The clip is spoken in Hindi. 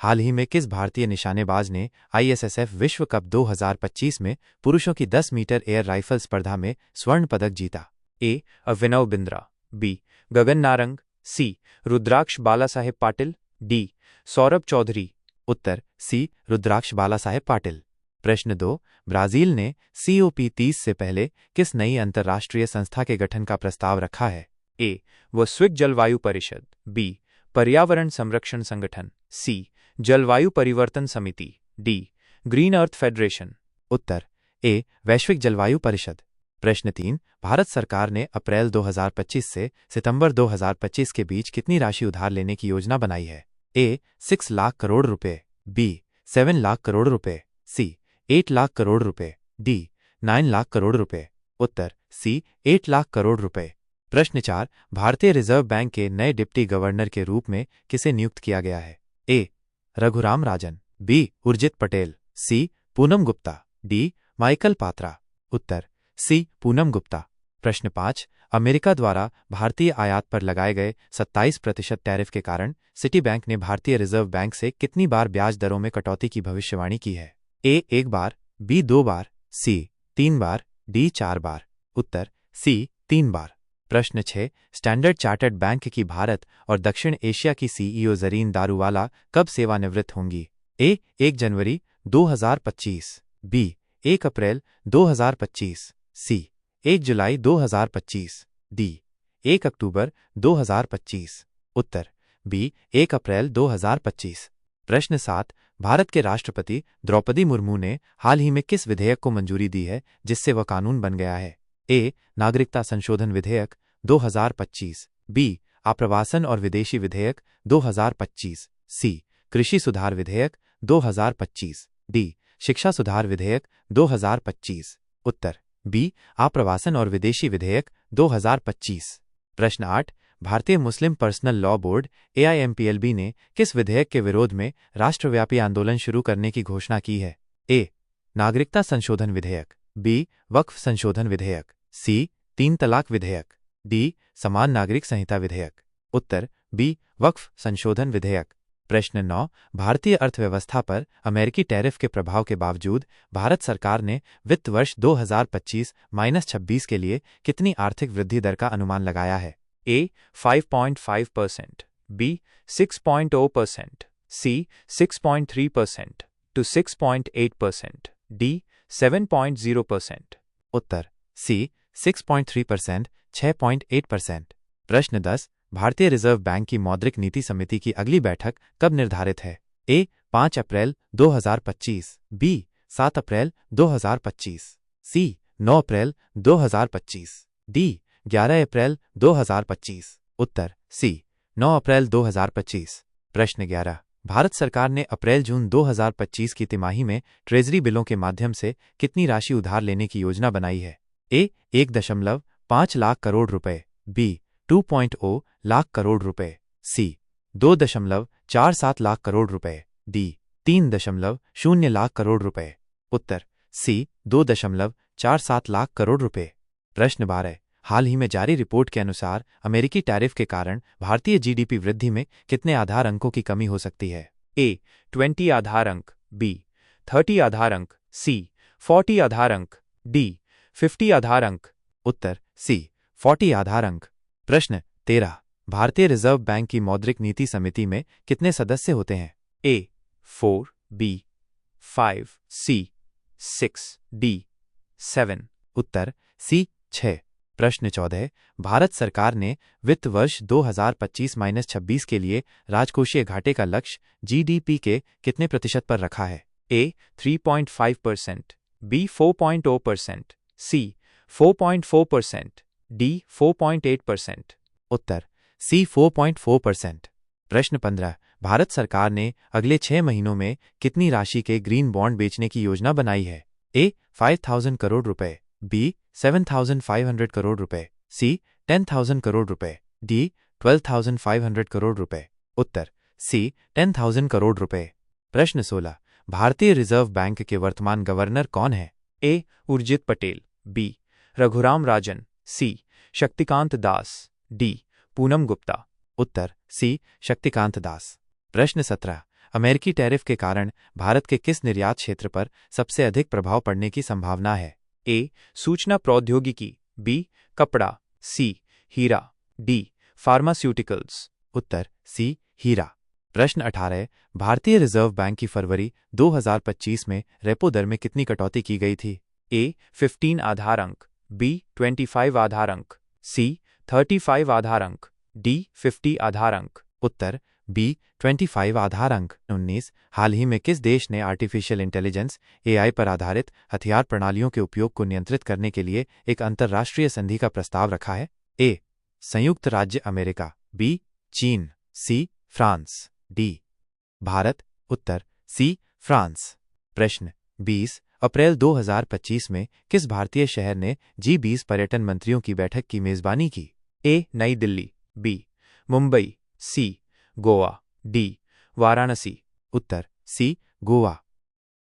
हाल ही में किस भारतीय निशानेबाज ने आईएसएसएफ विश्व कप 2025 में पुरुषों की 10 मीटर एयर राइफल स्पर्धा में स्वर्ण पदक जीता? ए. अभिनव बिंद्रा, बी. गगन नारंग, सी. रुद्राक्ष बालासाहेब पाटिल, डी. सौरभ चौधरी। उत्तर सी. रुद्राक्ष बालासाहेब पाटिल। प्रश्न 2, ब्राजील ने COP30 से पहले किस नई अंतर्राष्ट्रीय संस्था के गठन का प्रस्ताव रखा है? ए. वैश्विक जलवायु परिषद, बी. पर्यावरण संरक्षण संगठन, सी. जलवायु परिवर्तन समिति, डी. Green earth federation. उत्तर ए. वैश्विक जलवायु परिषद। प्रश्न 3, भारत सरकार ने अप्रैल 2025 से सितंबर 2025 के बीच कितनी राशि उधार लेने की योजना बनाई है? ए. 6 लाख करोड़ रुपए, बी. 7 लाख करोड़ रुपए, सी. 8 लाख करोड़ रुपए, डी. 9 लाख करोड़ रुपए। उत्तर सी. 8 लाख करोड़ रुपए। प्रश्न 4, भारतीय रिजर्व बैंक के नए डिप्टी गवर्नर के रूप में किसे नियुक्त किया गया है? ए. रघुराम राजन, बी. उर्जित पटेल, सी. पूनम गुप्ता, डी. माइकल पात्रा। उत्तर सी. पूनम गुप्ता। प्रश्न 5, अमेरिका द्वारा भारतीय आयात पर लगाए गए 27% टैरिफ के कारण सिटी बैंक ने भारतीय रिजर्व बैंक से कितनी बार ब्याज दरों में कटौती की भविष्यवाणी की है? ए. 1 बार, बी. 2 बार, सी. 3 बार, डी. 4 बार। उत्तर सी. 3 बार। प्रश्न 6, स्टैंडर्ड चार्टर्ड बैंक की भारत और दक्षिण एशिया की CEO जरीन दारूवाला कब सेवानिवृत्त होंगी? ए. 1 जनवरी 2025, बी. 1 अप्रैल 2025, सी. 1 जुलाई 2025, डी. 1 अक्टूबर 2025। उत्तर बी. 1 अप्रैल 2025। प्रश्न 7, भारत के राष्ट्रपति द्रौपदी मुर्मू ने हाल ही में किस विधेयक को मंजूरी दी है जिससे वह कानून बन गया है? ए. नागरिकता संशोधन विधेयक 2025, बी. आप्रवासन और विदेशी विधेयक 2025, सी. कृषि सुधार विधेयक 2025, डी. शिक्षा सुधार विधेयक 2025। उत्तर बी. आप्रवासन और विदेशी विधेयक 2025। प्रश्न 8, भारतीय मुस्लिम पर्सनल लॉ बोर्ड AIMPLB ने किस विधेयक के विरोध में राष्ट्रव्यापी आंदोलन शुरू करने की घोषणा की है? ए. नागरिकता संशोधन विधेयक, बी. वक्फ संशोधन विधेयक, सी. 3 तलाक विधेयक, डी. समान नागरिक संहिता विधेयक। उत्तर बी. वक्फ संशोधन विधेयक। प्रश्न 9, भारतीय अर्थव्यवस्था पर अमेरिकी टैरिफ के प्रभाव के बावजूद भारत सरकार ने वित्त वर्ष 2025-26 के लिए कितनी आर्थिक वृद्धि दर का अनुमान लगाया है? ए. 5.5%, बी. 6.0%, सी. 6.3% to 6.8%, D. 7.0%। उत्तर सी. 6.3%, 6.8%। प्रश्न 10, भारतीय रिजर्व बैंक की मौद्रिक नीति समिति की अगली बैठक कब निर्धारित है? ए. 5 अप्रैल 2025, बी. 7 अप्रैल 2025, सी. 9 अप्रैल 2025, डी. 11 अप्रैल 2025। उत्तर सी. 9 अप्रैल 2025। प्रश्न 11, भारत सरकार ने अप्रैल-जून 2025 की तिमाही में ट्रेजरी बिलों के माध्यम से कितनी राशि उधार लेने की योजना बनाई है? ए. 1.5 लाख करोड़ रुपए, बी. 2.0 लाख करोड़ रुपए, सी. 2.47 लाख करोड़ रुपए, डी. 3.0 लाख करोड़ रुपए। उत्तर सी. 2.47 लाख करोड़ रुपए। प्रश्न 12, हाल ही में जारी रिपोर्ट के अनुसार अमेरिकी टैरिफ के कारण भारतीय GDP वृद्धि में कितने आधार अंकों की कमी हो सकती है? ए. 20 आधार अंक, बी. 30 आधार अंक, सी. 40 आधार अंक, डी. 50 आधार अंक। उत्तर सी. 40 आधार अंक। प्रश्न 13, भारतीय रिजर्व बैंक की मौद्रिक नीति समिति में कितने सदस्य होते हैं? ए. 4, बी. 5, सी. 6, डी. 7। उत्तर सी. 6। प्रश्न 14, भारत सरकार ने वित्त वर्ष 2025-26 के लिए राजकोषीय घाटे का लक्ष्य GDP के कितने प्रतिशत पर रखा है? ए. 3.5%, बी. 4.0%, सी. 4.4%, डी. 4.8%। उत्तर सी. 4.4%। प्रश्न 15, भारत सरकार ने अगले 6 महीनों में कितनी राशि के ग्रीन बॉन्ड बेचने की योजना बनाई है? ए. 5,000 करोड़ रुपए, बी. 7,500 करोड़ रुपए, सी. 10,000 करोड़ रुपए, डी. 12,500 करोड़ रुपए। उत्तर सी. 10,000 करोड़ रुपए। प्रश्न 16, भारतीय रिजर्व बैंक के वर्तमान गवर्नर कौन है? ए. उर्जित पटेल, बी. रघुराम राजन, सी. शक्तिकांत दास, डी. पूनम गुप्ता। उत्तर सी. शक्तिकांत दास। प्रश्न 17, अमेरिकी टैरिफ के कारण भारत के किस निर्यात क्षेत्र पर सबसे अधिक प्रभाव पड़ने की संभावना है? ए. सूचना प्रौद्योगिकी, बी. कपड़ा, सी. हीरा, डी. फार्मास्यूटिकल्स। उत्तर सी. हीरा। प्रश्न 18। भारतीय रिजर्व बैंक की फरवरी 2025 में रेपो दर में कितनी कटौती की गई थी? ए. 15 आधार अंक, बी. 25 आधार अंक, सी. 35 आधार अंक, डी. 50 आधार अंक। उत्तर बी. 25 आधार अंक। 19। हाल ही में किस देश ने आर्टिफिशियल इंटेलिजेंस एआई पर आधारित हथियार प्रणालियों के उपयोग को नियंत्रित करने के लिए एक अंतर्राष्ट्रीय संधि का प्रस्ताव रखा है? ए. संयुक्त राज्य अमेरिका, बी. चीन, सी. France, D. भारत। उत्तर सी. फ्रांस। प्रश्न 20। अप्रैल 2025 में किस भारतीय शहर ने G20 पर्यटन मंत्रियों की बैठक की मेजबानी की? ए. नई दिल्ली, बी. मुंबई, सी. गोवा, डी. वाराणसी। उत्तर सी. गोवा।